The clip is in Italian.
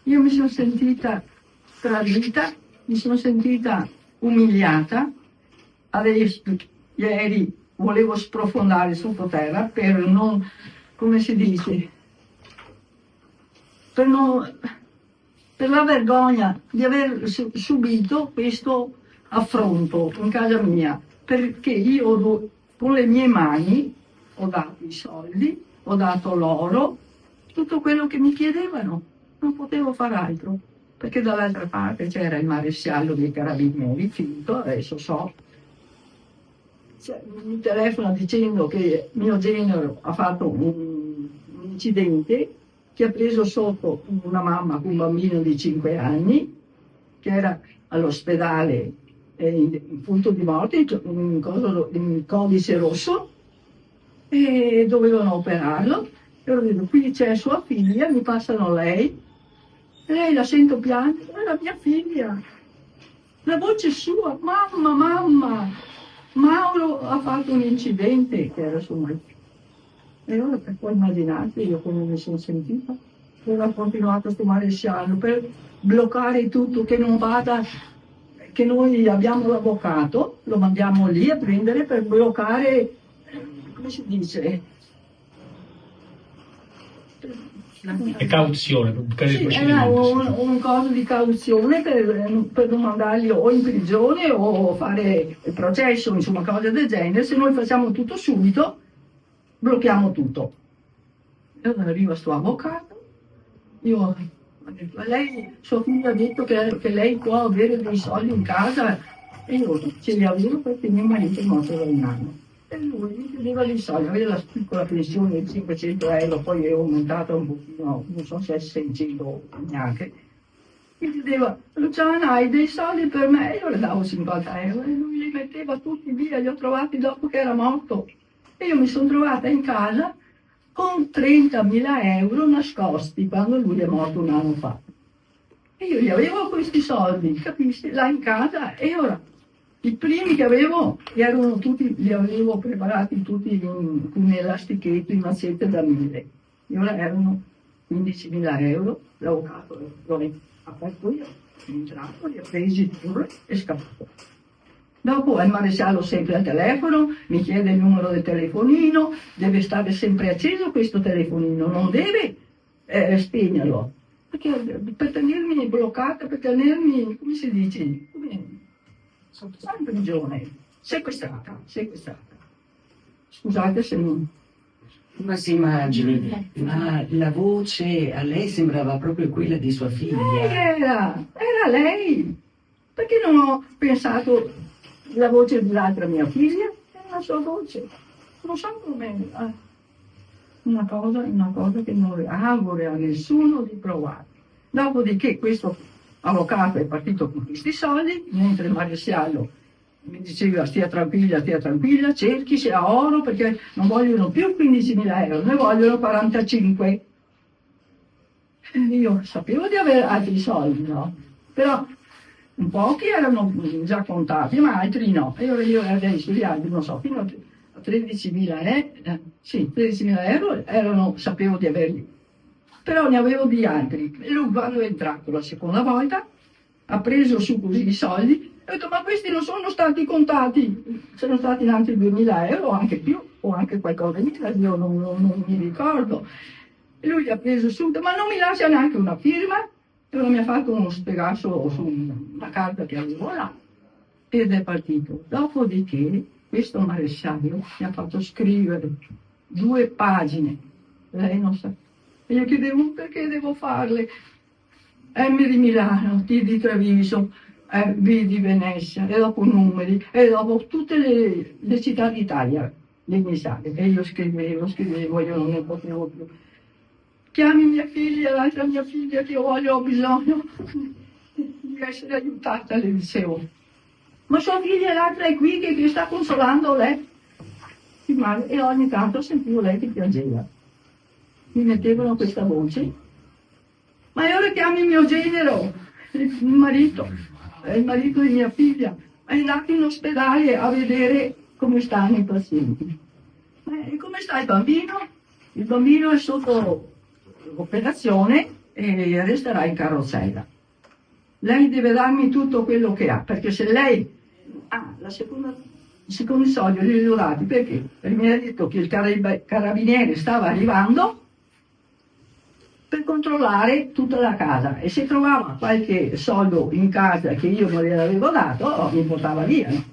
io mi sono sentita tradita, mi sono sentita umiliata. Adesso, ieri volevo sprofondare sottoterra per non, come si dice, per la vergogna di aver subito questo affronto in casa mia, perché io con le mie mani ho dato i soldi, ho dato l'oro, tutto quello che mi chiedevano, non potevo far altro, perché dall'altra parte c'era il maresciallo dei carabinieri, finto, adesso so, mi telefona dicendo che mio genero ha fatto un incidente, che ha preso sotto una mamma con un bambino di 5 anni, che era all'ospedale in punto di morte, in codice rosso, e dovevano operarlo. E ho detto, qui c'è sua figlia, mi passano lei, e lei la sento piangere, è la mia figlia, la voce sua, mamma, Mauro ha fatto un incidente, che era suo marito. E ora puoi immaginarti io come mi sono sentita. Ora ha continuato questo maresciallo per bloccare tutto, che non vada, che noi abbiamo l'avvocato, lo mandiamo lì a prendere per bloccare, come si dice? E cauzione, per bloccare il Sì, procedimento. era un coso di cauzione per non mandarli o in prigione o fare il processo, insomma, cose del genere. Se noi facciamo tutto subito, blocchiamo tutto. E allora arriva sto avvocato, io ho detto, a lei, suo figlio ha detto che lei può avere dei soldi in casa, e io ce li avevo perché mio marito è morto da un anno. E lui mi chiedeva dei soldi, aveva la piccola pensione di 500 euro, poi è aumentata un pochino, non so se è 600 neanche. Mi chiedeva, Luciana, hai dei soldi per me? Io le davo 50 euro e lui li metteva tutti via, li ho trovati dopo che era morto. E io mi sono trovata in casa con 30.000 euro nascosti quando lui è morto un anno fa. E io li avevo questi soldi, capisci, là in casa, e ora i primi che avevo erano tutti, li avevo preparati tutti in un elastichetto, in mazzette da 1.000. E ora erano 15.000 euro, l'avvocato l'ho aperto io, è entrato, li ha presi pure e scappato. Dopo il maresciallo sempre al telefono, mi chiede il numero del telefonino, deve stare sempre acceso questo telefonino, non deve spegnerlo. Perché per tenermi bloccata, per tenermi, come si dice, sono in prigione, sequestrata. Scusate se non... Ma si immagini, ma la voce a lei sembrava proprio quella di sua figlia. Era lei. Perché non ho pensato la voce dell'altra mia figlia? Era la sua voce. Non so come... Una cosa che non auguro a nessuno di provare. Dopodiché questo avvocato è partito con questi soldi, mentre il maresciallo mi diceva stia tranquilla, cerchi se ha oro perché non vogliono più 15.000 euro, ne vogliono 45. Io sapevo di avere altri soldi, no? Però pochi erano già contati, ma altri no. E io adesso gli altri, non so, fino a 13.000 euro sapevo di averli. Però ne avevo di altri. E lui quando è entrato la seconda volta ha preso su così i soldi e ho detto ma questi non sono stati contati, sono stati altri 2.000 euro o anche più, o anche qualcosa di più, io non mi ricordo. E lui li ha preso subito, ma non mi lascia neanche una firma, e ora mi ha fatto uno spiegato su una carta che avevo là, ed è partito. Dopodiché questo maresciallo mi ha fatto scrivere 2 pagine, lei non sa. E io chiedevo perché devo farle. M di Milano, T di Treviso, B di Venezia, e dopo numeri, e dopo tutte le città d'Italia, le mie sale. E io scrivevo, io non ne potevo più. Chiami mia figlia, l'altra mia figlia che ho bisogno di essere aiutata, le dicevo. Ma sua figlia l'altra è qui che sta consolando lei. E ogni tanto sentivo lei che piangeva. Mi mettevano questa voce. Ma ora chiami mio genero, il marito di mia figlia, è andato in ospedale a vedere come stanno i pazienti. E come sta il bambino? Il bambino è sotto operazione, e resterà in carrozzella. Lei deve darmi tutto quello che ha, perché se lei... i secondi soldi li ho dati perché? Perché mi ha detto che il carabiniere stava arrivando per controllare tutta la casa e se trovava qualche soldo in casa che io non gliel'avevo dato, mi portava via, no?